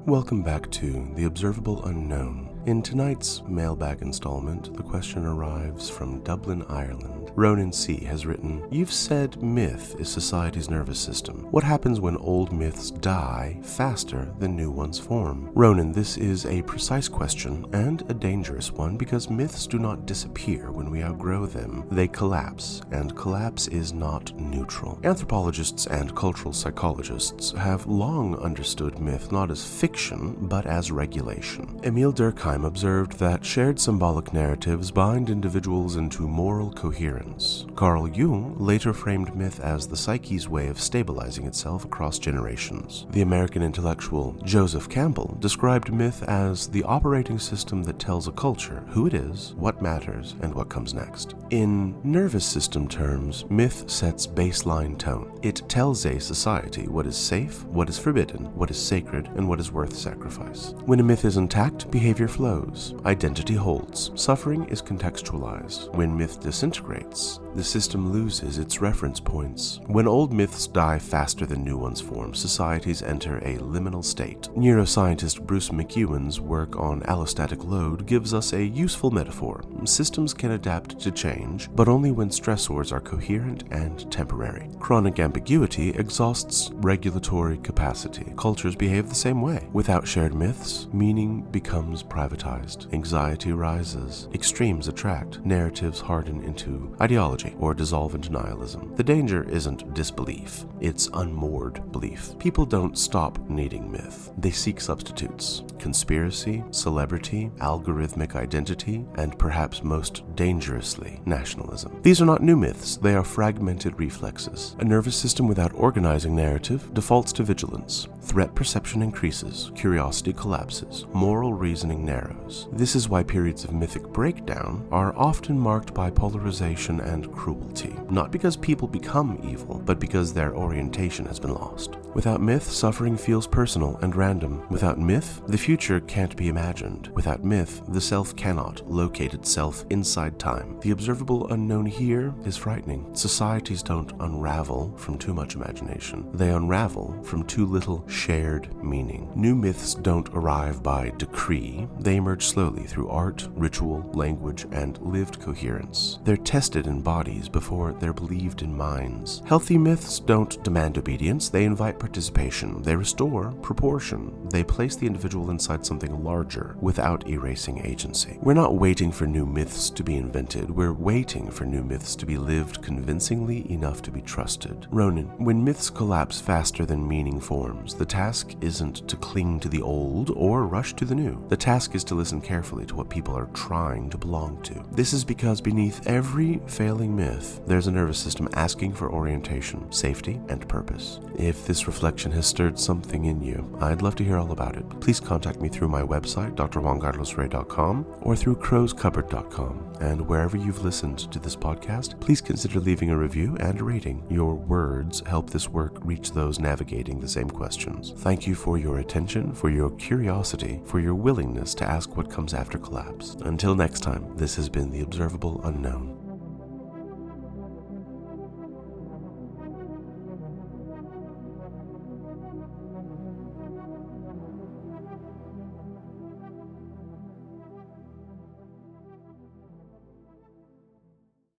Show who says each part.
Speaker 1: Welcome back to The Observable Unknown. In tonight's Mailbag Installment, the question arrives from Dublin, Ireland. Ronan C. has written, "You've said myth is society's nervous system. What happens when old myths die faster than new ones form?" Ronan, this is a precise question and a dangerous one because myths do not disappear when we outgrow them. They collapse, and collapse is not neutral. Anthropologists and cultural psychologists have long understood myth not as fiction, but as regulation. Emil Durkheim observed that shared symbolic narratives bind individuals into moral coherence. Carl Jung later framed myth as the psyche's way of stabilizing itself across generations. The American intellectual Joseph Campbell described myth as the operating system that tells a culture who it is, what matters, and what comes next. In nervous system terms, myth sets baseline tone. It tells a society what is safe, what is forbidden, what is sacred, and what is worth sacrifice. When a myth is intact, behavior flows. Identity holds. Suffering is contextualized. When myth disintegrates, the system loses its reference points. When old myths die faster than new ones form, societies enter a liminal state. Neuroscientist Bruce McEwen's work on allostatic load gives us a useful metaphor. Systems can adapt to change, but only when stressors are coherent and temporary. Chronic ambiguity exhausts regulatory capacity. Cultures behave the same way. Without shared myths, meaning becomes privatized. Anxiety rises. Extremes attract. Narratives harden into ideology or dissolve into nihilism. The danger isn't disbelief. It's unmoored belief. People don't stop needing myth. They seek substitutes. Conspiracy, celebrity, algorithmic identity, and perhaps most dangerously, nationalism. These are not new myths. They are fragmented reflexes. A nervous system without organizing narrative defaults to vigilance. Threat perception increases. Curiosity collapses. Moral reasoning narrows. This is why periods of mythic breakdown are often marked by polarization and cruelty. Not because people become evil, but because their orientation has been lost. Without myth, suffering feels personal and random. Without myth, the future can't be imagined. Without myth, the self cannot locate itself inside time. The observable unknown here is frightening. Societies don't unravel from too much imagination. They unravel from too little shared meaning. New myths don't arrive by decree. They emerge slowly through art, ritual, language, and lived coherence. They're tested in bodies before they're believed in minds. Healthy myths don't demand obedience. They invite participation. They restore proportion. They place the individual inside something larger without erasing agency. We're not waiting for new myths to be invented. We're waiting for new myths to be lived convincingly enough to be trusted. Ronan, when myths collapse faster than meaning forms, the task isn't to cling to the old or rush to the new. The task is to listen carefully to what people are trying to belong to. This is because beneath every failing myth, there's a nervous system asking for orientation, safety, and purpose. If this reflection has stirred something in you, I'd love to hear all about it. Please contact me through my website, drjuancarlosrey.com, or through crowscupboard.com. And wherever you've listened to this podcast, please consider leaving a review and a rating. Your words help this work reach those navigating the same questions. Thank you for your attention, for your curiosity, for your willingness to ask what comes after collapse. Until next time, this has been The Observable Unknown.